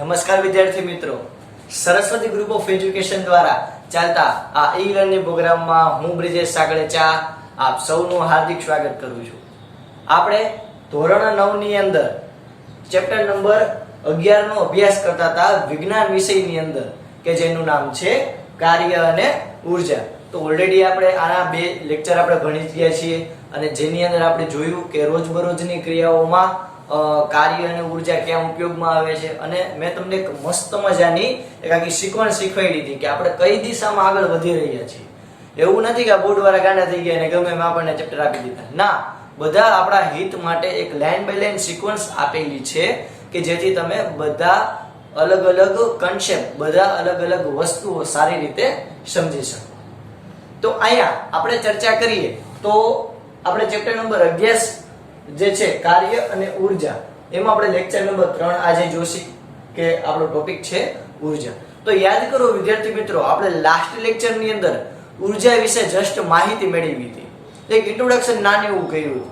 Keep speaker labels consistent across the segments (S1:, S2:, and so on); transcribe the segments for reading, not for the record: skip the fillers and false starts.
S1: નમસ્કાર વિદ્યાર્થી મિત્રો, સરસ્વતી ગ્રુપ ઓફ એજ્યુકેશન દ્વારા ચાલતા આ ઈ લર્નિંગ પ્રોગ્રામમાં હું બ્રિજેશ સાગળેચા આપ સૌનું હાર્દિક સ્વાગત કરું છું। આપણે ધોરણ 9 ની અંદર ચેપ્ટર નંબર 11 નો અભ્યાસ કરતા હતા વિજ્ઞાન વિષયની અંદર કે જેનું નામ છે કાર્ય અને ઊર્જા। તો ઓલરેડી આપણે આના બે લેક્ચર આપણે ભણી ગયા છીએ અને જેની અંદર આપણે જોયું કે રોજબરોજની ક્રિયાઓમાં કાર્ય અને ઊર્જા કેમ ઉપયોગમાં આવે છે અને મેં તમને એક મસ્ત મજાની એક આખી સિક્વન્સ શીખવાડી હતી કે આપણે કઈ દિશામાં આગળ વધી રહ્યા છીએ। એવું નથી કે બોર્ડ વાળા ગાંડા થઈ ગયા અને ગમે એમ આપણને ચેપ્ટર આપી દીધા, ના, બધા આપણા હિત માટે એક લાઈન બાય લાઈન સિક્વન્સ આપેલી છે કે જેથી તમે બધા અલગ અલગ કન્સેપ્ટ, બધા અલગ અલગ વસ્તુઓ સારી રીતે સમજી શકો। તો અહીંયા આપણે ચર્ચા કરીએ તો આપણે ચેપ્ટર નંબર 11 જે છે કાર્ય અને ઊર્જા, એમાં આપણે લેક્ચર નંબર 3 આજે જોશી કે આપણો ટોપિક છે ઊર્જા। તો યાદ કરો વિદ્યાર્થી મિત્રો, આપણે લાસ્ટ લેક્ચર ની અંદર ઊર્જા વિશે જસ્ટ માહિતી મેળવી હતી, એક ઇન્ટ્રોડક્શન નાનું એવું કર્યું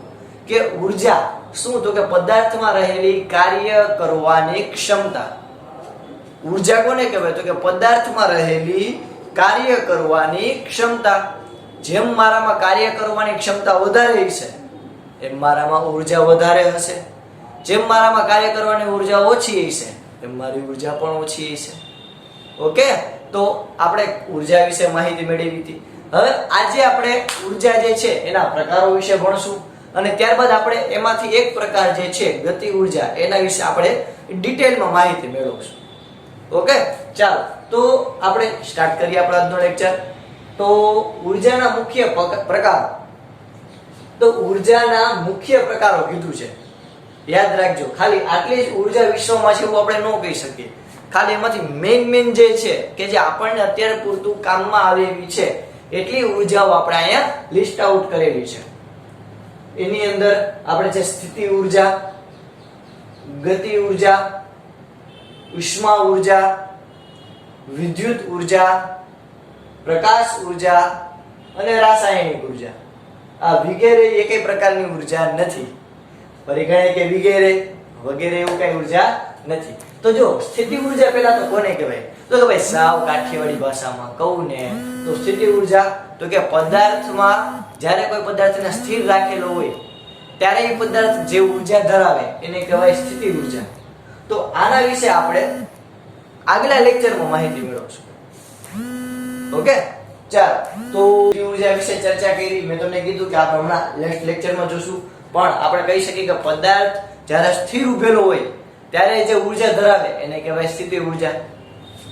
S1: કે ઊર્જા શું, તો કે પદાર્થમાં રહેલી કાર્ય કરવાની ક્ષમતા। ઊર્જા કોને કહેવાય, તો કે પદાર્થમાં રહેલી કાર્ય કરવાની ક્ષમતા। જેમ મારામાં કાર્ય કરવાની ક્ષમતા વધારે હશે એમ મારામાં ઊર્જા વધારે હશે, જેમ મારામાં કાર્ય કરવાની ઊર્જા ઓછી હશે એમ મારી ઊર્જા પણ ઓછી હશે। ઓકે, તો આપણે ઊર્જા વિશે માહિતી મેળવી હતી। હવે આજે આપણે ઊર્જા જે છે એના પ્રકારો વિશે ભણશું અને ત્યારબાદ આપણે એમાંથી એક પ્રકાર જે છે ગતિ ઊર્જા, એના વિશે આપણે ડિટેલમાં માહિતી મેળવશું। ઓકે, ચાલો તો આપણે સ્ટાર્ટ કરીએ આપણો આજનો લેક્ચર। તો ઊર્જાના મુખ્ય પ્રકારો, તો ઊર્જાના મુખ્ય પ્રકારો કીધું છે, યાદ રાખજો। ખાલી આટલી જ ઊર્જા વિશ્વમાં છે એવું આપણે ન કહી શકીએ, ખાલી એમાંથી મેઇન જે છે કે જે આપણને અત્યારે પૂરતું કામમાં આવે એવી છે એટલી ઊર્જાઓ આપણે અહીંયા લિસ્ટ આઉટ કરેલી છે। એની અંદર આપણે છે સ્થિતિ ઊર્જા, ગતિ ઊર્જા, ઉષ્મા ઊર્જા, વિદ્યુત ઊર્જા, પ્રકાશ ઊર્જા અને રાસાયણિક ઊર્જા। આ વગેરે એકેય પ્રકારની ઊર્જા નથી, પરિગણે કે વગેરે વગેરે એવું કઈ ઊર્જા નથી। તો જો સ્થિતિ ઊર્જા પહેલા તો કોને કહેવાય, તો કે ભાઈ સાવ કાઠિયાવાડી ભાષામાં કહું ને તો સ્થિતિ ઊર્જા તો કે પદાર્થમાં જ્યારે કોઈ પદાર્થને સ્થિર રાખેલો હોય ત્યારે એ પદાર્થ જે ઊર્જા ધરાવે એને કહેવાય સ્થિતિ ઊર્જા। તો આના વિશે આપણે આગલા લેક્ચરમાં માહિતી મેળવશું। ઓકે, ચાલો તો ઊર્જા વિશે ચર્ચા કરી, મેં તમને કીધું કે આપણે હમણાં નેક્સ્ટ લેક્ચરમાં જોશું, પણ આપણે કહી શકીએ કે પદાર્થ જ્યારે સ્થિર ઉભેલો હોય ત્યારે જે ઊર્જા ધરાવે એને કહેવાય સ્થિતિ ઊર્જા।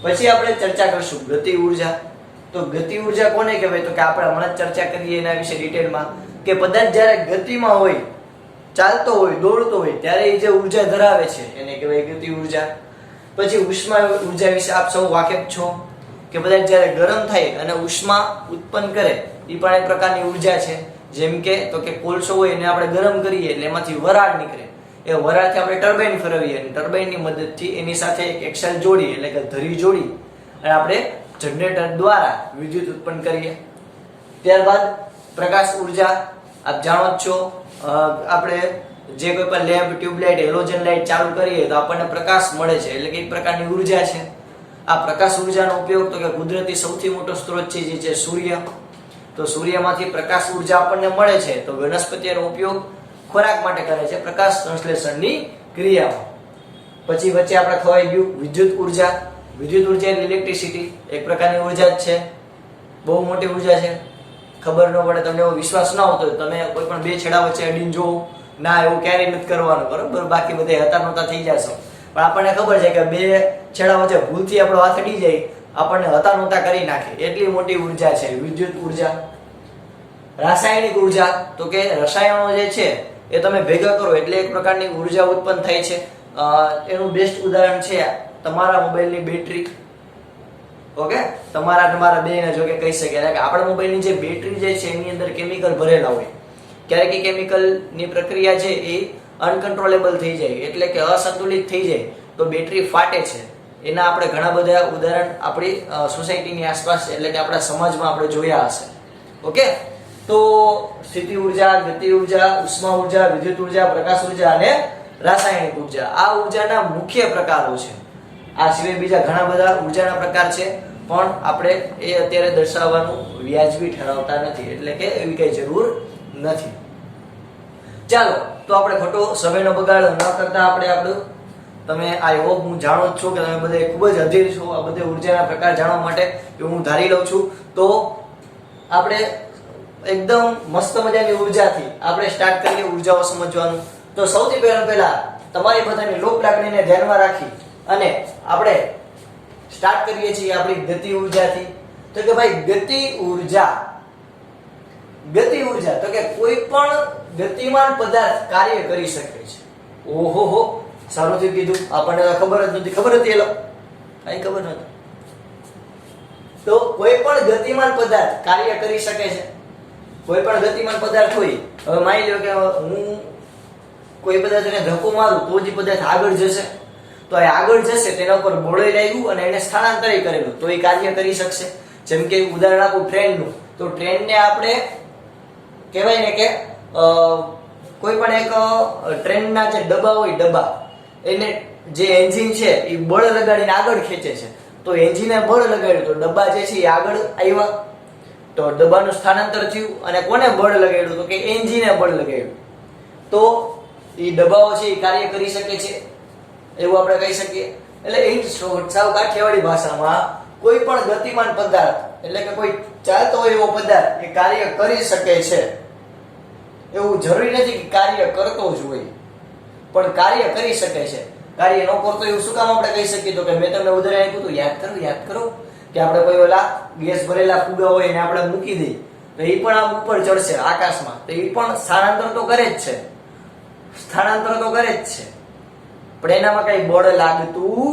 S1: પછી આપણે ચર્ચા કરશું ગતિ ઊર્જા। તો ગતિ ઊર્જા કોને કહેવાય, તો કે આપણે હમણાં ચર્ચા કરીએ એના વિશે ડિટેલમાં કે પદાર્થ જ્યારે ગતિમાં હોય, ચાલતો હોય, દોડતો હોય ત્યારે જે ઊર્જા ધરાવે છે એને કહેવાય ગતિ ઊર્જા। પછી ઉષ્મા ઊર્જા વિશે આપ સૌ વાકેફ છો કે પદાર્થ જ્યારે ગરમ થાય અને ઉષ્મા ઉત્પન્ન કરે એ પણ એક પ્રકારની ઊર્જા છે। જેમ કે તો કે કોલસો હોય એને આપણે ગરમ કરીએ એટલે એમાંથી વરાળ નીકળે, એ વરાળથી આપણે ટર્બાઇન ફેરવીએ અને ટર્બાઇનની મદદથી એની સાથે એક એક્સેલ જોડી એટલે કે ધરી જોડી અને આપણે જનરેટર દ્વારા વિદ્યુત ઉત્પન્ન કરીએ। ત્યારબાદ પ્રકાશ ઊર્જા, આપ જાણો જ છો, આપણે જે કોઈ પણ લેમ્પ, ટ્યુબલાઇટ, હેલોજન લાઇટ ચાલુ કરીએ તો આપણને પ્રકાશ મળે છે, એટલે કે એક પ્રકારની ઊર્જા છે। આ પ્રકાશ ઊર્જાનો ઉપયોગ તો કે કુદરતી સૌથી મોટો સ્ત્રોત છે જે છે સૂર્ય। તો સૂર્યમાંથી પ્રકાશ ઊર્જા આપણને મળે છે, તો વનસ્પતિનો ઉપયોગ ખોરાક માટે કરે છે પ્રકાશ સંશ્લેષણની ક્રિયામાં। પછી વચ્ચે આપણે ખવાઈ ગયું વિદ્યુત ઊર્જા। વિદ્યુત ઊર્જા એટલે ઇલેક્ટ્રિસિટી, એક પ્રકારની ઊર્જા જ છે, બહુ મોટી ઊર્જા છે। ખબર ન પડે, તમને એવો વિશ્વાસ ન આવતો તમે કોઈ પણ બે છેડા વચ્ચે અડીને જોવો, ના એવું ક્યારેય નથી કરવાનું, બરોબર, બાકી બધે હતા નહોતા થઈ જશો। પણ આપણને ખબર છે કે બે છેડા વચ્ચે ભૂલથી આપણો હાથ અડી જાય, આપણને હતા નહોતા કરી નાખે, એટલી મોટી ઊર્જા છે વિદ્યુત ઊર્જા। રાસાયણિક ઊર્જા, તો કે રસાયણો જે છે એ તમે ભેગા કરો એટલે એક પ્રકારની ઊર્જા ઉત્પન્ન થાય છે। એનું બેસ્ટ ઉદાહરણ છે તમારા મોબાઈલની બેટરી। ઓકે, તમારા બેને જો કે કહી શકે કે આપણા મોબાઈલની જે બેટરી જે છે એની અંદર કેમિકલ ભરેલા હોય, ક્યારેક એ કેમિકલની પ્રક્રિયા છે એ અનકન્ટ્રોલેબલ થઈ જાય એટલે કે અસંતુલિત થઈ જાય તો બેટરી ફાટે છે। એના આપણે ઘણા બધા ઉદાહરણ આપણી સોસાયટીની આસપાસ એટલે કે આપણા સમાજમાં આપણે જોયા હશે। ઓકે, તો સ્થિતિ ઊર્જા, ગતિ ઊર્જા, ઉષ્મા ઊર્જા, વિદ્યુત ઊર્જા, પ્રકાશ ઊર્જા અને રાસાયણિક ઊર્જા, આ ઊર્જાના મુખ્ય પ્રકારો છે। આ સિવાય બીજા ઘણા બધા ઉર્જાના પ્રકાર છે, પણ આપણે એ અત્યારે દર્શાવવાનું વ્યાજબી ઠરાવતા નથી, એટલે કે એવી કઈ જરૂર નથી. ચાલો તો આપણે ખોટો સમયનો બગાડ ન કરતા આપણે આપણું, તમે આઈ હોપ હું જાણો જ છું કે તમે બધે ખૂબ જ અધીર છો આ બધે ઉર્જાના પ્રકાર જાણવા માટે, એવું હું ધારી લઉં છું. તો આપણે એકદમ મસ્ત મજાની ઉર્જાથી આપણે સ્ટાર્ટ કરીએ ઉર્જાઓ સમજવાનું. તો સૌથી પહેલા તમારી બધાની લોક લાગણીને ધ્યાનમાં રાખી અને આપણે સ્ટાર્ટ કરીએ છીએ આપણી ગતિ ઉર્જાથી. તો કે ભાઈ ગતિ ઉર્જા તો કે કોઈ પણ ગતિમાન પદાર્થ કાર્ય કરી શકે છે. ઓહો હો, સારું થયું કીધું, આપણને તો ખબર જ નથી. ખબર હતી એલો? કઈ ખબર નથી. તો કોઈ પણ ગતિમાન પદાર્થ કાર્ય કરી શકે છે. કોઈ પણ ગતિમાન પદાર્થ હોય, હવે માની લો કે હું કોઈ પદાર્થને ધક્કો મારું તો જ પદાર્થ આગળ જશે, તો એ આગળ જશે તેના ઉપર બળ લાગ્યું અને એને સ્થાનાંતરિત કરેલું તો એ કાર્ય કરી શકશે. જેમ કે ઉદાહરણ આપું ટ્રેનનું, તો ટ્રેનને આપણે કહેવાય ને કે કોઈ પણ એક ટ્રેનના જે ડબ્બા હોય, ડબ્બા એને જે એન્જિન છે એ બળ લગાડીને આગળ ખેંચે છે, તો એન્જિને બળ લગાડ્યું તો ડબ્બા જે છે એ આગળ આવ્યા, તો ડબ્બાનું સ્થાનાંતર થયું. અને કોને બળ લગાડ્યું? તો કે એન્જિને બળ લગાડ્યું, તો એ ડબ્બાઓ છે એ કાર્ય કરી શકે છે, એવું આપણે કહી શકીએ. એટલે એ સાવ કાઠિયાવાડી ભાષામાં કોઈ પણ ગતિમાન પદાર્થ એટલે કે કોઈ ચાલતો હોય એવો પદાર્થ એ કાર્ય કરી શકે છે. એવું જરૂરી નથી કે કાર્ય કરતો જ હોય, પણ કાર્ય કરી શકે છે. કાર્ય ન કરતો એવું શું કામ આપણે કહી શકીએ? તો કે મેં તમને ઉદાહરણ આપ્યું હતું, યાદ કરો કે આપણે કોઈ ઓલા ગેસ ભરેલા ફુગા હોય એને આપણે મૂકી દઈએ તો એ પણ આમ ઉપર ચડશે આકાશમાં, તો એ પણ સ્થાનાંતર તો કરે જ છે, પણ એનામાં કઈ બળ લાગતું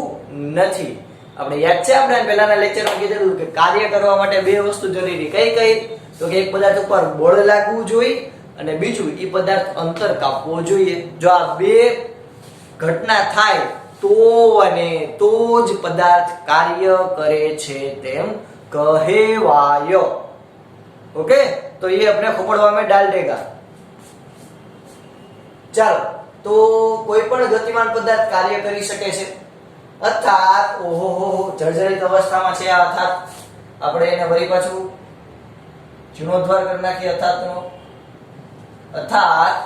S1: નથી. આપણે યાદ છે, આપણે પહેલાના લેક્ચરમાં કીધેલું કે કાર્ય કરવા માટે બે વસ્તુ જરૂરી. કઈ? તો કે એક પદાર્થ ઉપર બળ લાગવું જોઈએ અને બીજું એ પદાર્થ અંતર કાપવો જોઈએ. જો આ બે ઘટના થાય તો જ પદાર્થ કાર્ય કરે છે તેમ કહેવાય. ઓકે, તો એ આપણે ખોપડવા में डाल देगा. ચાલો, તો કોઈ પણ ગતિમાન પદાર્થ કાર્ય કરી શકે છે, અર્થાત ઓહો જર્જરિત અવસ્થામાં છે આ અર્થાત. આપણે એને વળી પાછું જીર્ણોદ્ધાર કરી નાખીએ અર્થાત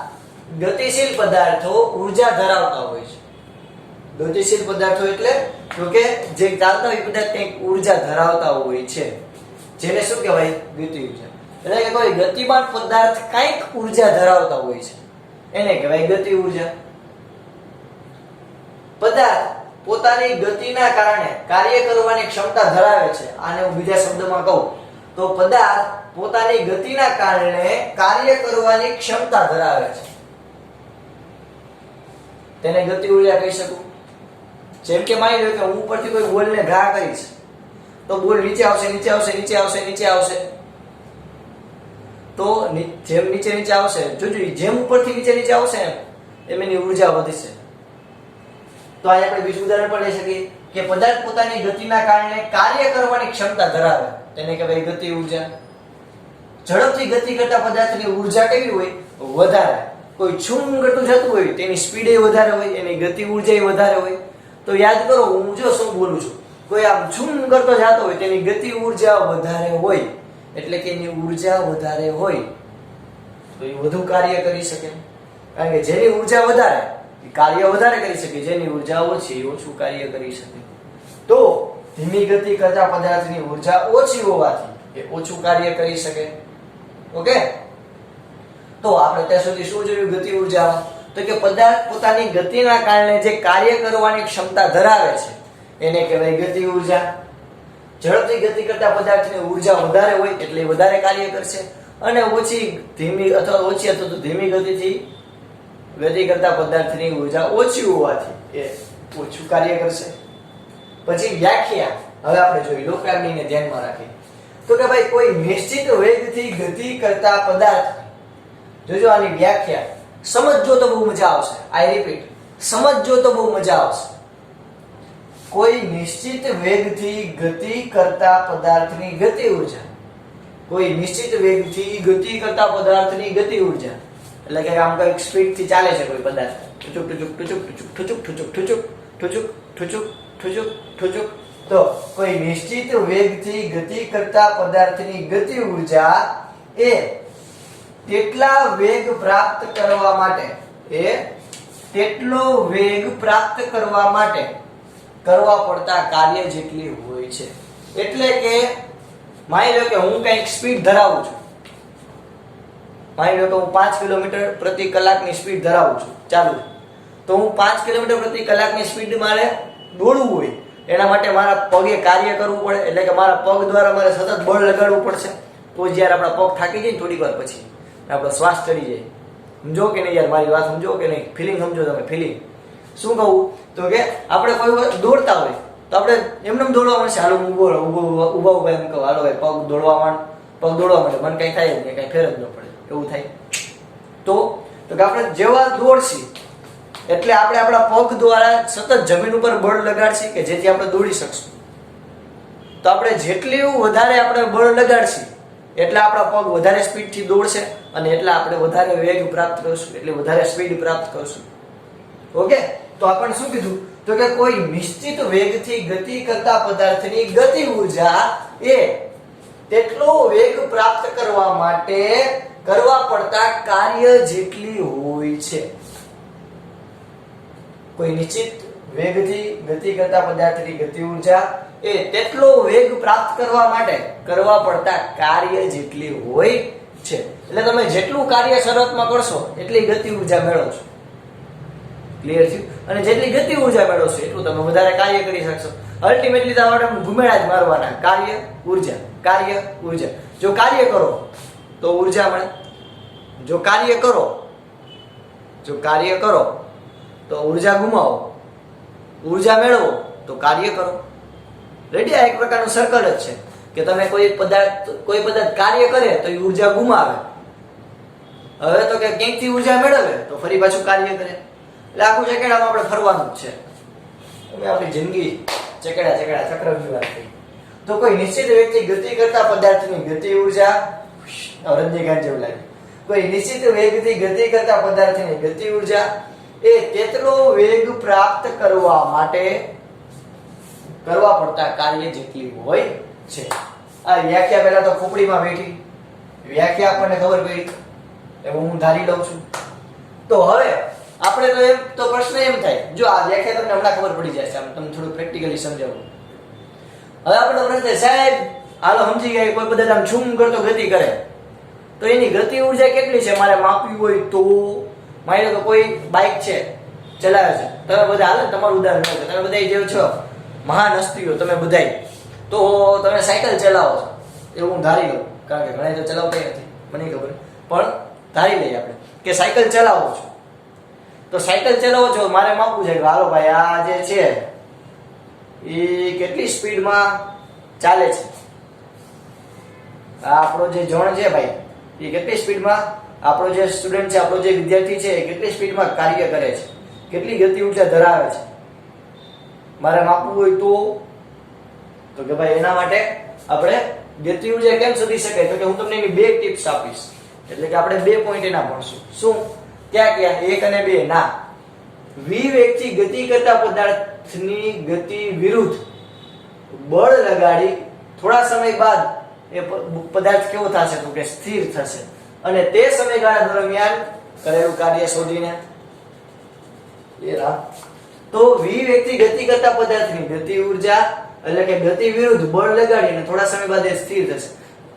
S1: ગતિશીલ પદાર્થો ઉર્જા ધરાવતા હોય છે. ગતિશીલ પદાર્થો એટલે તો કે જે ચાલતા હોય પદાર્થ કંઈક ઉર્જા ધરાવતા હોય છે, જેને શું કહેવાય? ગતિ ઉર્જા. એટલે કે કોઈ ગતિમાન પદાર્થ કંઈક ઉર્જા ધરાવતા હોય છે એને કહેવાય ગતિ ઉર્જા. પદાર્થ પોતાની ગતિના કારણે કાર્ય કરવાની ક્ષમતા ધરાવે છે. આને હું બીજા શબ્દમાં કહું તો પદાર્થ પોતાની ગતિના કારણે કાર્ય કરવાની ક્ષમતા ધરાવે છે, તેને ગતિ ઉર્જા કહી શકું. જેમ કે માની લો કે હું ઉપરથી કોઈ બોલને ઘા કરીશ તો બોલ નીચે આવશે, તો જેમ નીચે આવશે, જેમ ઉપરથી નીચે આવશે એમ એની ઉર્જા વધશે. તો અહીં આપણે બીજું ઉદાહરણ પણ લઈ શકીએ કે પદાર્થ પોતાની ગતિના કારણે કાર્ય કરવાની ક્ષમતા ધરાવે, તેને કહેવાય ગતિ ઉર્જા. ઝડપથી ગતિ કરતા પદાર્થની ઉર્જા કેવી હોય? વધારે. કોઈ છૂમગતું જતું હોય તેની સ્પીડ વધારે હોય, એની ગતિ ઉર્જા વધારે હોય. તો યાદ કરો, હું જો શું બોલું છું, કોઈ આમ છૂમ કરતો જતો હોય તેની ગતિ ઉર્જા વધારે હોય, એટલે કે એની ઉર્જા વધારે હોય તો એ વધુ કાર્ય કરી શકે. કારણ કે જેની ઉર્જા વધારે એ કાર્ય વધારે કરી શકે, જેની ઉર્જા ઓછી ઓછું કાર્ય કરી શકે. તો ધીમી ગતિ કરતા પદાર્થની ઉર્જા ઓછી હોવાથી એ ઓછું કાર્ય કરી શકે. ઓકે, તો આપણે ત્યાં સુધી શું જોયું ગતિ ઉર્જામાં? તો કે પદાર્થ પોતાની ગતિના કારણે જે કાર્ય કરવાની ક્ષમતા ધરાવે છે એને કહેવાય ગતિ ઉર્જા. ઝડપથી ગતિ કરતા પદાર્થની ઉર્જા વધારે હોય એટલે વધારે કાર્ય કરશે, અને ધીમી અથવા તો ધીમી ગતિથી ગતિ કરતા પદાર્થની ઉર્જા ઓછી હોવાથી એ ઓછું કાર્ય કરશે. પછી વ્યાખ્યા હવે આપણે જોઈ લોકલાગણીને ધ્યાનમાં રાખી. તો કે ભાઈ કોઈ નિશ્ચિત વેગથી ગતિ કરતા પદાર્થ, જોજો આની વ્યાખ્યા સમજજો તો બહુ મજા આવશે. આઈ રિપીટ, સમજજો તો બહુ મજા આવશે. કોઈ નિશ્ચિત વેગથી ગતિ કરતા પદાર્થની ગતિ ઉર્જા, કોઈ નિશ્ચિત વેગથી ગતિ કરતા પદાર્થની ગતિ ઉર્જા એટલે કે આમ કઈક સ્પીડ થી ચાલે છે કોઈ પદાર્થ, ઠુચુક ઠુચુક ઠુચુક ઠુચુક ઠુચુક ઠુચુક ઠુચુક ઠુચુક ઠુચુક ઠુચુક. તો કોઈ નિશ્ચિત વેગથી ગતિ કરતા પદાર્થની ગતિ ઊર્જા એ તેટલા વેગ પ્રાપ્ત કરવા માટે તેટલો વેગ પ્રાપ્ત કરવા માટે કરવા પડતા કાર્ય જેટલી હોય છે. એટલે કે માની લો કે હું કંઈક સ્પીડ ધરાવું છું, માની લો કે હું 5 કિલોમીટર પ્રતિ કલાકની સ્પીડ ધરાવું છું, ચાલુ, તો હું 5 કિલોમીટર પ્રતિ કલાકની સ્પીડ મારે દોડવું હોય, એના માટે મારા પગે કાર્ય કરવું પડે. એટલે કે મારા પગ દ્વારા મારે સતત બળ લગાડવું પડશે. તો જ્યારે આપણા પગ થાકી જાય થોડીક વાર પછી આપણો શ્વાસ ચડી જાય. સમજો કે નહીં યાર, મારી વાત સમજો કે નહીં? ફિલિંગ સમજો તમે? ફિલિંગ શું કહું? તો કે આપણે કોઈ દોડતા હોય તો આપણે એમને દોડવા માંડશે, હાલો ઊભા એમ કહો, હાલો ભાઈ પગ દોડવા માંડ, પગ દોડવા માંડે, મને કઈ થાય જ નહીં, કઈ ફેર જ ન પડે, એવું થાય. તો કે આપણે જેવા દોડશી એટલે આપણે આપણા પગ દ્વારા સતત જમીન ઉપર બળ લગાડશી કે જેથી આપણે દોડી શકશું. તો આપણે જેટલી વધારે આપણે બળ લગાડશી એટલે આપણા પગ વધારે સ્પીડથી દોડશે અને એટલે આપણે વધારે વેગ પ્રાપ્ત કરશું, એટલે વધારે સ્પીડ પ્રાપ્ત કરશું. ઓકે, તો આપણે શું કીધું? તો કે કોઈ નિશ્ચિત વેગથી ગતિ કરતા પદાર્થની ગતિ ઊર્જા એ તેટલો વેગ પ્રાપ્ત કરવા માટે કરવા પડતા કાર્ય જેટલી હોય છે. કોઈ નિશ્ચિત વેગથી ગતિ કરતા પદાર્થની ગતિ ઊર્જા એ તેટલો વેગ પ્રાપ્ત કરવા માટે કરવા પડતા કાર્ય જેટલી હોય છે. એટલે તમે જેટલું કાર્ય શરૂઆતમાં કરશો એટલી ગતિ ઊર્જા મેળવશો. ક્લિયર થયું? અને જેટલી ગતિ ઊર્જા મેળવશો એટલું તમે વધારે કાર્ય કરી શકશો. અલ્ટિમેટલી તમારે ઘુમેડા જ મારવાના, કાર્ય ઊર્જા, કાર્ય ઊર્જા. જો કાર્ય કરો તો ઊર્જા મળે, જો કાર્ય કરો તો ઊર્જા ગુમાવો, ઊર્જા મેળવો તો કાર્ય કરો. રેડી? આ એક પ્રકારનું સર્કલ જ છે કે તમે કોઈ પદાર્થ કાર્ય કરે તો એ ઊર્જા ગુમાવે, હવે તો કે ક્યાંકથી ઊર્જા મેળવે તો ફરી પાછું કાર્ય કરે. એટલે આખું ચકેડામાં આપણે ફરવાનું જ છે. અમે આપણી જિંદગી ચકેડા ચક્રવ્યૂહ વાત થઈ. તો કોઈ નિશ્ચિત વ્યક્તિ ગતિ કરતા પદાર્થની ગતિ ઊર્જા, રજનીકાંત જેવું લાગે, કોઈ નિશ્ચિત વેગથી ગતિ કરતા પદાર્થની ગતિ ઊર્જા એ તેટલો વેગ પ્રાપ્ત કરવા માટે કરવા પડતા કાર્ય જેટલી હોય છે. આ વ્યાખ્યા પહેલા તો ખોપડીમાં બેઠી, વ્યાખ્યા આપણને ખબર પડી એવું હું ધારી લઉં છું. તો હવે આપણે તો પ્રશ્ન એમ થાય, જો આ વ્યાખ્યા તમને હમણાં ખબર પડી જાય છે, તમને થોડું પ્રેક્ટિકલી સમજાવું. હવે આપણે પ્રશ્ન થાય, સાહેબ હાલો સમજી ગયા કોઈ પદાર્થ આમ છૂમ કરતો ગતિ કરે તો એની ગતિ ઊર્જા કેટલી છે મારે માપવી હોય તો? માની લો કે કોઈ બાઇક છે ચલાવે છે, તમે બધા હાલે તમારું ઉદાહરણ લો, તમે બધા જે છો મહાન હસ્તીઓ તમે બધાય, તો તમે સાયકલ ચલાવો છો એવું હું ધારી લઉં, કારણ કે ઘણા તો ચલાવતા નથી મને ખબર, પણ ધારી લઈએ આપણે કે સાયકલ ચલાવો છો. તો સાયકલ ચલાવો છો, મારે માપવું છે કે હાલો ભાઈ આ જે છે એ કેટલી સ્પીડમાં ચાલે છે, આ આપણો જે જણ છે ભાઈ એ કેટલી સ્પીડમાં, આપણો જે સ્ટુડન્ટ છે, આપણો જે વિદ્યાર્થી છે એ કેટલી સ્પીડમાં કાર્ય કરે છે, કેટલી ગતિ ઊર્જા ધરાવે છે, મારે માપવું હોય તો કે ભાઈ એના માટે આપણે ગતિ ઊર્જા કેમ શોધી શકાય? તો કે હું તમને એની બે ટિપ્સ આપીશ. એટલે કે આપણે 2 પોઈન્ટ એના ભણશું. શું? ક્યાં 1 અને 2 ના. વિવેગથી ગતિ કરતા પદાર્થની ગતિ વિરુદ્ધ બળ લગાડી થોડા સમય બાદ એ પદાર્થ કેવો થશે? તો કે સ્થિર થશે. અને તે સમયગાળા દરમિયાન કરેલું કાર્ય શોધીને તો વિવેગથી ગતિ કરતા પદાર્થની ગતિ ઊર્જા એટલે કે ગતિ વિરુદ્ધ બળ લગાડીને થોડા સમય બાદ એ સ્થિર થશે.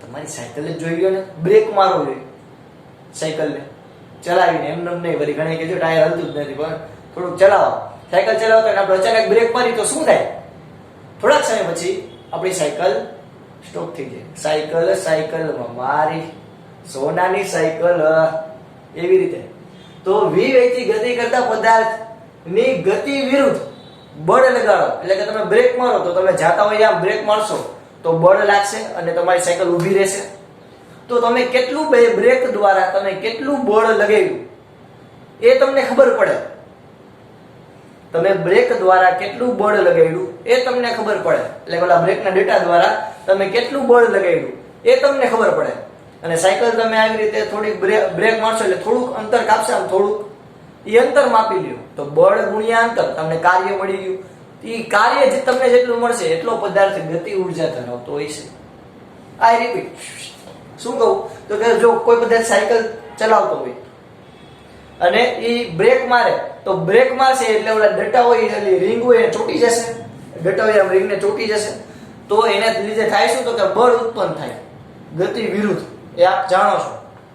S1: તમારી સાયકલ જ જોઈ લો ને, બ્રેક મારો જોઈએ સાયકલને ચલાવીને, એમને નહીં. વળી ઘણી કે જો ટાયર હલતું જ નથી, પણ થોડુંક ચલાવો, સાયકલ ચલાવો તો આપણે અચાનક બ્રેક મારી તો શું થાય? થોડાક સમય પછી આપણી સાયકલ સ્ટોપ થઈ જાય. સાયકલમાં મારી સોનાની સાયકલ, એવી રીતે. તો વિવેગથી ગતિ કરતા પદાર્થની ગતિ વિરુદ્ધ બળ લગાડો એટલે કે તમે બ્રેક મારો તો તમે જાતા હોય આમ બ્રેક મારશો તો બળ લાગશે અને તમારી સાયકલ ઊભી રહેશે. તો તમે કેટલું બ્રેક દ્વારા તમે કેટલું બળ લગાવ્યું એ તમને ખબર પડે. તમે બ્રેક દ્વારા કેટલું બળ લગાવ્યું એ તમને ખબર પડે. એટલે પેલા બ્રેકના ડેટા દ્વારા તમે કેટલું બળ લગાવ્યું એ તમને ખબર પડે. અને સાયકલ તમે આવી રીતે થોડીક બ્રેક મારશો એટલે થોડુંક અંતર કાપશે, આમ થોડુંક એ અંતર માપી લ્યો તો બળ ગુણ્યા અંતર તમને કાર્ય મળી ગયું. એ કાર્ય જે તમને જેટલું મળશે એટલો પદાર્થ ગતિ ઉર્જા ધરાવતો હોય છે. આઈ રિપીટ, શું કહું તો કે જો કોઈ પદાર્થ સાયકલ ચલાવતો હોય અને એ બ્રેક મારે તો બ્રેક મારશે એટલે ઓલા ડટા હોય એટલે રિંગ હોય એ ચોટી જશે, ડટા હોય આમ રિંગને ચોટી જશે. તો એના લીધે થાય શું તો કે બળ ઉત્પન્ન થાય ગતિ વિરુદ્ધ. એ આપ જાણો છો,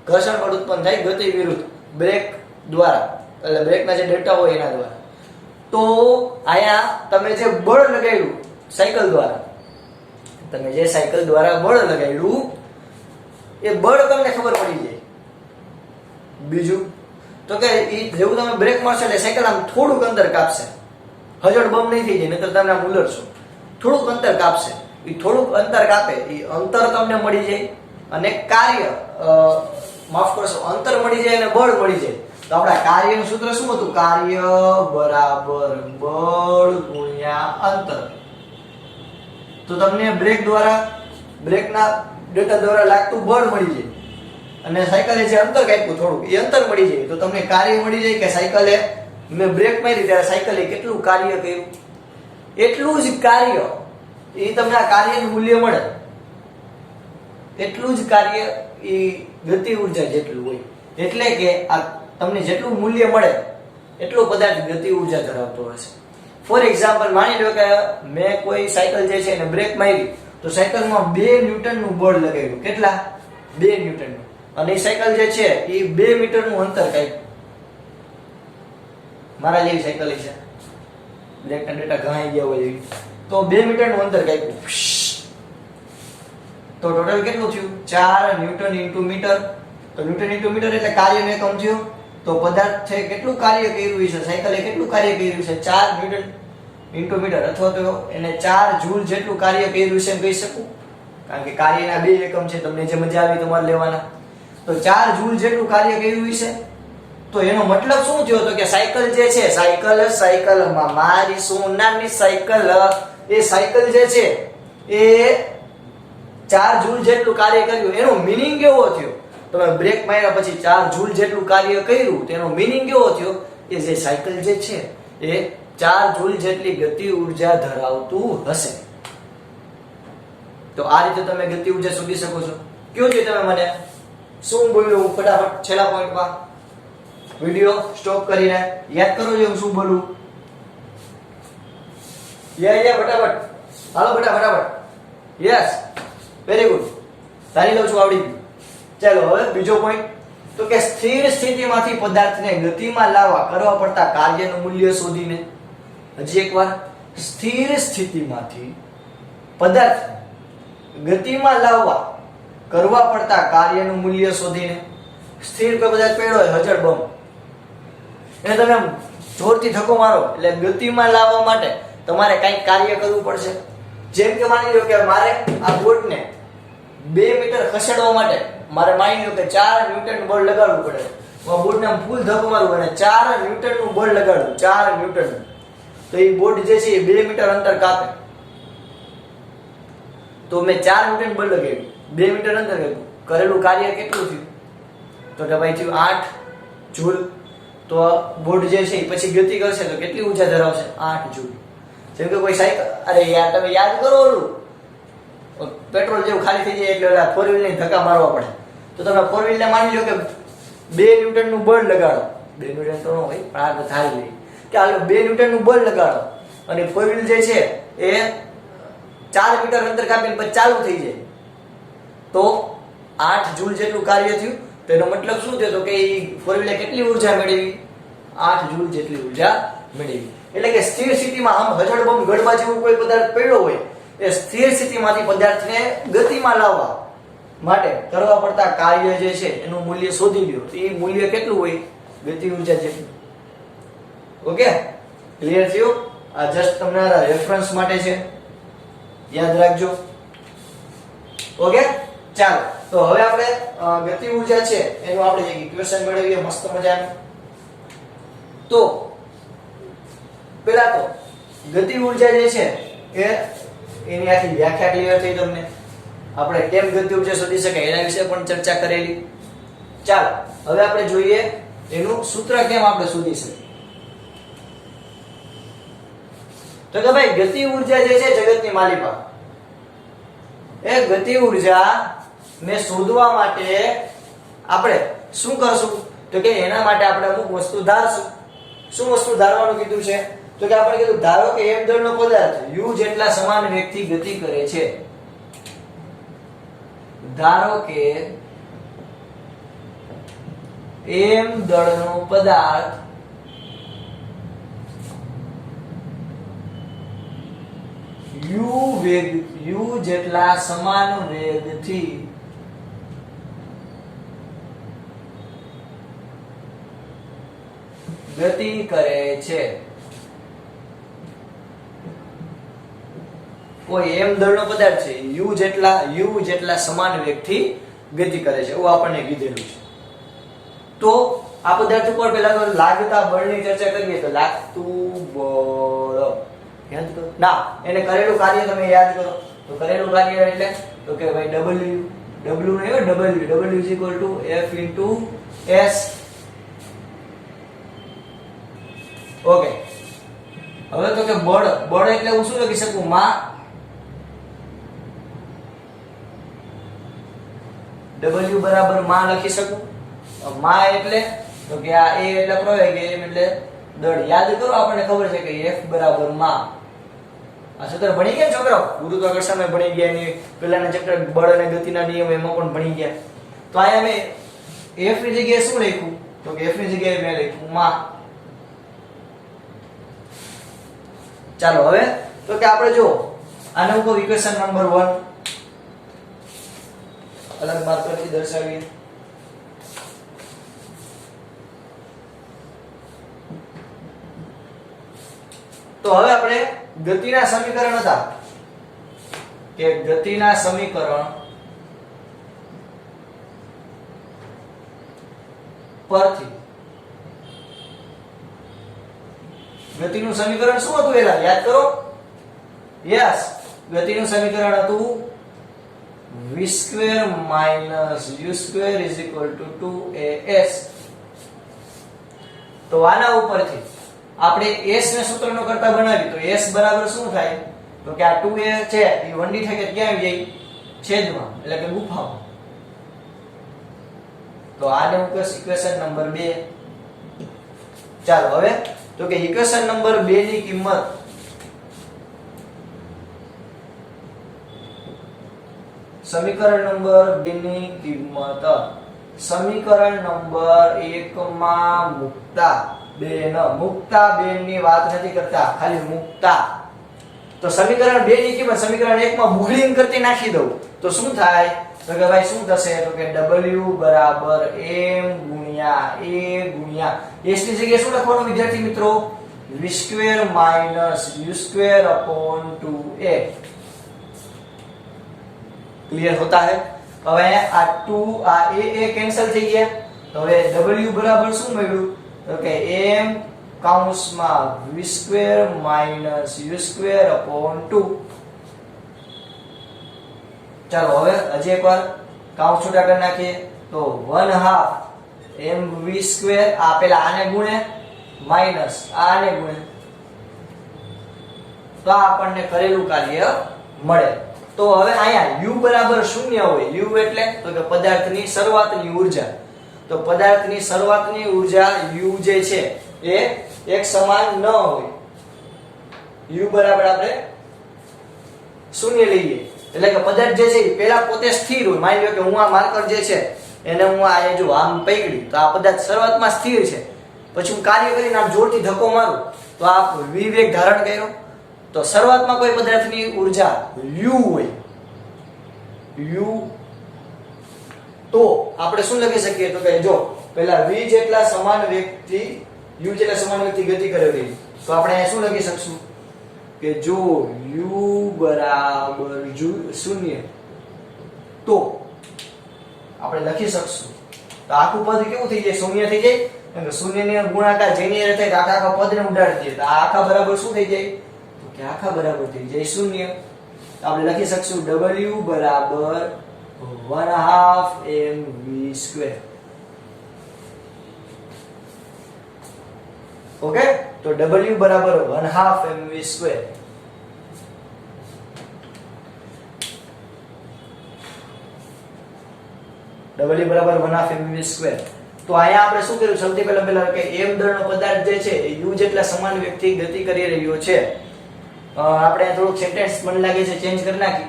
S1: ઘર્ષણ બળ ઉત્પન્ન થાય ગતિ વિરુદ્ધ બ્રેક દ્વારા, એટલે બ્રેકના જે ડટા હોય એના દ્વારા. તો અહીંયા તમે જે બળ લગાડ્યું સાયકલ દ્વારા, તમે જે સાયકલ દ્વારા બળ લગાડ્યું એ બળ તમને ખબર પડી જાય. બીજું તો કે જેવું તમે બ્રેક મારશો એટલે સાયકલ આમ થોડુંક અંતર કાપશે, હજળ બમ નહીં થઈ જાય, નહીતર તમે આમ ઉલટશો. થોડુંક અંતર કાપશે, એ થોડુંક અંતર કાપે એ અંતર તમને મળી જાય અને કાર્ય માફ કરશો અંતર મળી જાય અને બળ મળી જાય. તો આપણા કાર્યનું સૂત્ર શું હતું? કાર્ય બરાબર બળ ગુણ્યા અંતર. તો તમને બ્રેક દ્વારા બ્રેકના ડેટા દ્વારા લાગતું બળ મળી જાય અને સાયકલે જે અંતર કાપ્યું થોડુંક એ અંતર મળી જાય. તો તમને કાર્ય મળી જાય કે સાયકલે મેં બ્રેક મારી ત્યારે સાયકલે કેટલું કાર્ય કર્યું, એટલું જ કાર્ય એ તમને આ કાર્યનું મૂલ્ય મળે. એટલું જ કાર્ય એ ગતિ ઉર્જા જેટલું હોય. એટલે કે આ તમને જેટલું મૂલ્ય મળે એટલો પદાર્થ ગતિ ઉર્જા ધરાવતો હશે. ફોર એક્ઝામ્પલ માની લો કે મેં કોઈ સાયકલ જે છે એને બ્રેક મારી તો સાયકલમાં 2 ન્યૂટનનું બળ લગાવ્યું. કેટલા? 2 ન્યૂટનનું. અને એ સાયકલ જે છે એ 2 મીટરનું અંતર કાપ્યું. મારા જેવી સાયકલ છે, બ્રેકના ડેટા ઘણાઈ ગયા હોય એવી, તો 2 મીટરનું અંતર કાપ્યું. તો ટોટલ કેટલું થયું? 4 ન્યૂટન ઇન્ટુ મીટર. તો ન્યૂટન ઇન્ટુ મીટર એટલે કાર્યનો એકમ થયો. તો પદાર્થે કેટલું કાર્ય કર્યું છે, સાયકલે કેટલું કાર્ય કર્યું છે? 4 ન્યૂટન ઇન્ટુ મીટર, અથવા તો એને 4 જૂલ જેટલું કાર્ય કર્યું છે એમ કહી શકું, કારણ કે કાર્યના 2 એકમ છે. તમને જે મજા આવી તમારે લેવાના. તો 4 જૂલ જેટલું કાર્ય કર્યું છે. તો એનો મતલબ શું થયો? તો કે સાયકલ જે છે, સાયકલમાં મારી સોનાની સાયકલ, એ સાયકલ જે છે એ 4 જૂલ જેટલું કાર્ય કર્યું. એનો મીનિંગ કેવો થયો? તમે બ્રેક માર્યા પછી 4 જૂલ જેટલું કાર્ય કર્યું, તેનો મીનિંગ કેવો થયો? કે જે સાયકલ જે છે એ 4 જૂલ જેટલી ગતિ ઉર્જા ધરાવતું હશે. તો આ રીતે તમે ગતિ ઉર્જા શોધી શકો છો. કયો છે તમે મને શું બોલ્યો? ફટાફટ છેલ્લા પોઈન્ટમાં વિડિયો સ્ટોપ કરીને યાદ કરો છો હું શું બોલું. ફટાફટ હાલો ફટાફટ. Yes, very good. ધારી લઉં છું આવડી ગયું. ચાલો હવે બીજો પોઈન્ટ, તો કે સ્થિર સ્થિતિમાંથી પદાર્થને ગતિમાં લાવવા કરવા પડતા કાર્યનું મૂલ્ય શોધીને. હજી એકવાર, સ્થિર સ્થિતિમાંથી પદાર્થને ગતિમાં લાવવા કરવા પડતા કાર્યનું મૂલ્ય શોધીને. સ્થિર કોઈ પદાર્થ પડ્યો હોય હજળ બમ, એને તમે જોરથી ધક્કો મારો એટલે ગતિમાં લાવવા માટે તમારે કંઈક કાર્ય કરવું પડશે. જેમ કે માની લો કે મારે આ બોટને 2 મીટર ખસેડવા માટે મારે માની લો કે 4 ન્યૂટન બળ લગાડવું પડે. હું બોટને ફૂલ ધક્કો મારું અને 4 ન્યૂટનનું બળ લગાડું, 4 ન્યૂટન. તો એ બોટ જે છે એ 2 મીટર અંતર કાપે. તો મેં 4 ન્યૂટન બળ લગાવ્યું, 2 મીટર અંતર કરેલું કાર્ય કેટલું થયું? તો કે ભાઈ થયું 8 જૂલ. તો બોટ જે છે એ પછી ગતિ કરશે તો કેટલી ઊર્જા ધરાવશે? 8 જૂલ. જેમ કે કોઈ સાયકલ, અરે યાર તમે યાદ કરો ઓલું પેટ્રોલ જેવું ખાલી થઈ જાય એટલે ઓલા 4 વ્હીલ ને ધક્કા મારવા પડે. તો તમે 4 વ્હીલ ને માની લો કે 2 ન્યૂટન નું બળ લગાડો. 2 ન્યૂટન તો ન હોય પણ આ ધારી લઈએ કે હાલો 2 ન્યૂટન નું બળ લગાડો અને 4 વ્હીલ જે છે એ 4 મીટર અંતર કાપીને પછી ચાલુ થઈ જાય. તો 8 જૂલ જેટલું કાર્ય થયું. તો એનો મતલબ શું થયો? તો કે એ 4 વ્હીલે કેટલી ઊર્જા મેળવી? 8 જૂલ જેટલી ઊર્જા મેળવી. એટલે કે સ્થિર સ્થિતિમાં આમ હજળ બમ ગડવા જેવું કોઈ પદાર્થ પડ્યો હોય એ સ્થિર સ્થિતિમાંથી પદાર્થને ગતિમાં લાવવા માટે કરવા પડતા કાર્ય જે છે એનું મૂલ્ય શોધી લ્યો. તો એ મૂલ્ય કેટલું હોય? ગતિ ઊર્જા જેટલું. ઓકે, ક્લિયર થયું? આ જસ્ટ તમારા રેફરન્સ માટે છે, યાદ રાખજો. ઓકે, ચાલો તો હવે આપણે ગતિ ઊર્જા છે એનું આપણે એક ઇક્વેશન મેળવીએ મસ્ત મજાનું. તો પેલા તો ગતિ ઊર્જા જે છે એ એની આખી વ્યાખ્યા ક્લિયર થઈ તમને. આપણે કેમ ગતિ ઊર્જા શોધી શકાય એના વિશે પણ ચર્ચા કરેલી. ચાલો હવે આપણે જોઈએ એનું સૂત્ર કેમ આપણે શોધી શકીએ. તો કે ભાઈ ગતિ ઊર્જા જે છે જગતની માલિકા, એ ગતિ ઊર્જા ને શોધવા માટે આપણે શું કરશું? તો કે એના માટે આપણે અમુક વસ્તુ ધારશું. શું વસ્તુ ધારવાનું કીધું છે? તો કે આપણે કીધું ધારો કે m દળનો પદાર્થ u જેટલા સમાન વેગથી ગતિ કરે છે. ધારો કે m દળનો પદાર્થ u જેટલા સમાન વેગથી ગતિ કરે છે. કોઈ m દળનો પદાર્થ છે u જેટલા સમાન વેગથી ગતિ કરે છે એવું આપણને કીધેલું છે. તો આ પદાર્થ ઉપર પહેલા તો લાગતા બળની ચર્ચા કરીએ તો લાગતું બળ યાદ કરો ના, એને કરેલું કાર્ય તમે યાદ કરો. તો કરેલું કાર્ય એટલે તો કે ભાઈ w ને w F S. ઓકે, હવે તો કે બળ એટલે હું શું લખી શકું? માં w બરાબર માં લખી શકું. માં એટલે તો કે આ a એટલે પ્રવેગ, m એટલે દળ. યાદ કરો, આપણને ખબર છે કે F બરાબર માં. આ સૂત્ર ભણી ગયા છોકરાઓ? ગુરુત્વાકર્ષણમાં ભણી ગયા, એની પહેલાના ચેપ્ટર બળ અને ગતિના નિયમ એમાં પણ ભણી ગયા. તો અહીંયા મેં F ની જગ્યાએ શું લખ્યું? તો કે F ની જગ્યાએ મેં લખ્યું માં. ચાલો હવે તો કે આપણે જો આને ઉપર ઇક્વેશન નંબર 1 અલગ માત્રાથી દર્શાવીએ. તો હવે આપણે ગતિના સમીકરણ હતા કે ગતિના સમીકરણ પરથી ગતિનું સમીકરણ શું હતું? એલા યાદ કરો. યસ, ગતિનું સમીકરણ હતું v² u² = 2as. તો આના ઉપરથી આપણે s ને સૂત્રનો કરતા બનાવી તો s બરાબર શું થાય? તો કે આ 2a છે એ 1d થાય કે ક્યાં આવી જાય? છેદમાં, એટલે કે ગુફામાં. તો આને મૂકીએ ઇક્વેશન નંબર 2. ચાલો હવે તો કે ઇક્વેશન નંબર 2 ની કિંમત સમીકરણ નંબર 2 ની કિંમત સમીકરણ નંબર 1 માં મુકતા 2 ની વાત નથી કરતા, ખાલી મુકતા. તો સમીકરણ 2 ની કિંમત સમીકરણ 1 માં બુગડીને કરતી નાખી દઉં તો શું થાય? તો કે ભાઈ શું થશે? તો કે w બરાબર m ગુણ્યા a ગુણ્યા s ની જગ્યાએ શું લખવાનું વિદ્યાર્થી મિત્રો? v² - u²/2a. क्लियर होता है? હવે આ 2 આ a કેન્સલ થઈ ગયા. તો હવે w બરાબર શું મળ્યું? તો કે m કૌંસમાં v² - u²/2. ચાલો હવે હજી એકવાર કૌંસ છૂટા કરી નાખીએ. તો 1/2 mv², આ પેલા આને ગુણે માઈનસ આને ગુણે, તો આપણને કરેલું કાર્ય મળે. તો હવે અહીંયા u બરાબર 0 હોય. u એટલે તો કે પદાર્થની શરૂઆતની ઊર્જા. તો પદાર્થની શરૂઆતની ઊર્જા u જે છે એ એક સમાન ન હોય. u બરાબર આપણે 0 લઈએ એટલે કે પદાર્થ જે છે એ પહેલા પોતે સ્થિર હોય. માની લો કે હું આ માર્કર જે છે એને હું આ જો આમ પકડી તો આ પદાર્થ શરૂઆતમાં સ્થિર છે, પછી હું કાર્ય કરીને આમ જોરથી ધક્કો મારું તો આ v વેગ ધારણ કર્યો. તો શરૂઆતમાં કોઈ પદાર્થની ઊર્જા u હોય, u, તો આપણે શું લખી શકીએ? તો કે જો પહેલા v જેટલા સમાન વેગથી u જેટલા સમાન વેગથી ગતિ કરેલી, તો આપણે અહીંયા શું લખી શકશું? કે જો u બરાબર 0 તો આપણે લખી શકશું. તો આખું પદ કેવું થઈ જાય? 0 થઈ જાય. કારણ કે 0 ને ગુણાકાર જેની હારે થાય તો આખા પદને ઉડાડી દઈએ. તો આ આખા બરાબર શું થઈ જાય? તો કે આખા બરાબર થઈ જાય 0. તો આપણે લખી શકશું w બરાબર 1/2 mv². ઓકે, તો w બરાબર 1/2 mv². W બરાબર 1/2 mv સ્ક્વેર. તો અહીંયા આપણે શું કર્યું? સૌથી પહેલા કે m દળનો પદાર્થ જે છે એ u જેટલા સમાન વેગથી ગતિ કરી રહ્યો છે. આપણે થોડુંક સેન્ટેન્સ મને લાગે છે ચેન્જ કરી નાખી.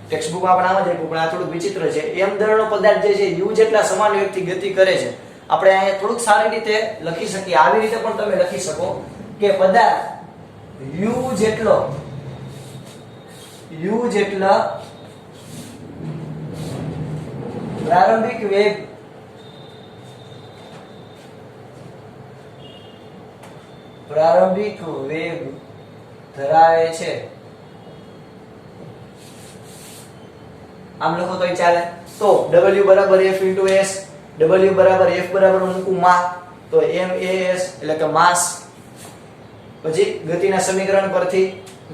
S1: ટેક્સ્ટ બુકમાં પણ આમ જ આપ્યું, પણ આ થોડુંક વિચિત્ર છે. m દળનો પદાર્થ જે છે u જેટલા સમાન વેગથી ગતિ કરે છે. આપણે અહીંયા થોડુંક સારી રીતે લખી શકીએ. આવી રીતે પણ તમે લખી શકો કે પદાર્થ u જેટલા પ્રારંભિક વેગ ધરાવે છે. આમ લખો તો ચાલે. તો w બરાબર f * s, w બરાબર f બરાબર મૂકું માં, તો mass એટલે કે માસ. પછી ગતિના સમીકરણ પરથી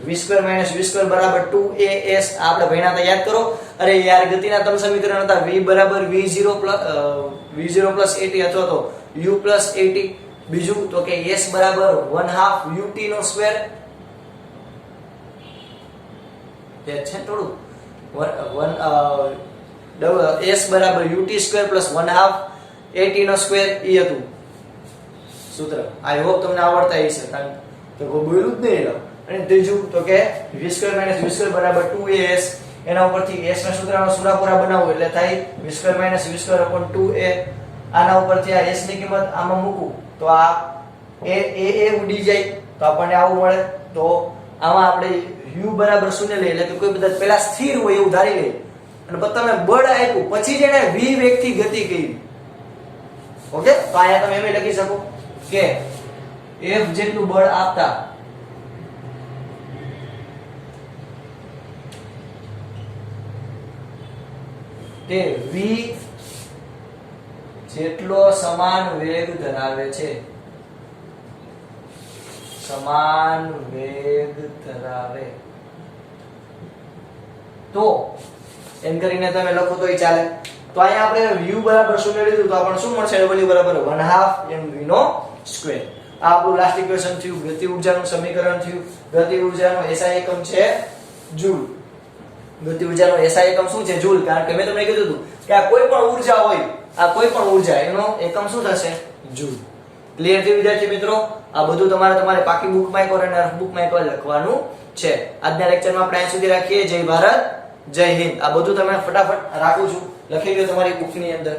S1: v2 - v2 બરાબર 2as આપણે ભણ્યા હતા, યાદ કરો. અરે યાર, ગતિના ત્રણ સમીકરણ હતા. v બરાબર v0 + at અથવા તો u + at. બીજું તો કે s બરાબર 1/2 ut નો સ્ક્વેર. તે છે થોડું s બરાબર ut સ્ક્વેર + 1/2 at નો સ્ક્વેર ઈ હતું સૂત્ર. આઈ હોપ તમને આવડતા હશે, કારણ કે કોઈ બોલ્યું જ નહીં. અને ત્રીજું તો કે v2 - v2 બરાબર 2as. એના ઉપરથી s ના સૂત્રનો સુરાપુરા બનાવો એટલે થાય v2 - v2 / 2a. આના ઉપરથી આ s ની કિંમત આમાં મૂકું તો આ a ઉડી જાય, તો આપણને આવું મળે. તો આમાં આપણે u બરાબર 0 લઈએ, એટલે કે કોઈ પદાર્થ પહેલા સ્થિર હોય એવું ધારી લઈએ, અને પછી તમે બળ આપ્યું, પછી જેને v વેગથી ગતિ કરી. ઓકે, તો અહીંયા તમે એમ લખી શકો કે f જેટલું બળ આપતા તે v જેટલો સમાન વેગ ધરાવે છે. સમાન વેગ ધરાવે. તો એમ કરીને તમે લખો તોય ચાલે. તો અહીંયા આપણે u બરાબર 0 લીધું, તો આપણને શું મળશે? w બરાબર 1/2 mv નો સ્ક્વેર. આ આપણું લાસ્ટ ઇક્વેશન થયું. ગતિ ઊર્જાનું સમીકરણ થયું. ગતિ ઊર્જાનો SI એકમ છે જૂલ. ગતિ ઊર્જાનો SI એકમ શું છે? જૂલ. કારણ કે મેં તમને કીધું હતું કે આ કોઈ પણ ઊર્જા હોય, આ કોઈ પણ ઊર્જા એનો એકમ શું થશે? જૂલ. ક્લિયર થયું વિદ્યાર્થી મિત્રો? આ બધું તમારે પાકી બુકમાં એક અને રફ બુકમાં એક લખવાનું છે. આજના લેક્ચરમાં આપણે અહીં સુધી રાખીએ. જય ભારત, જય હિન્દ. આ બધું તમે ફટાફટ રાખું છું, લખી લો તમારી બુકની અંદર.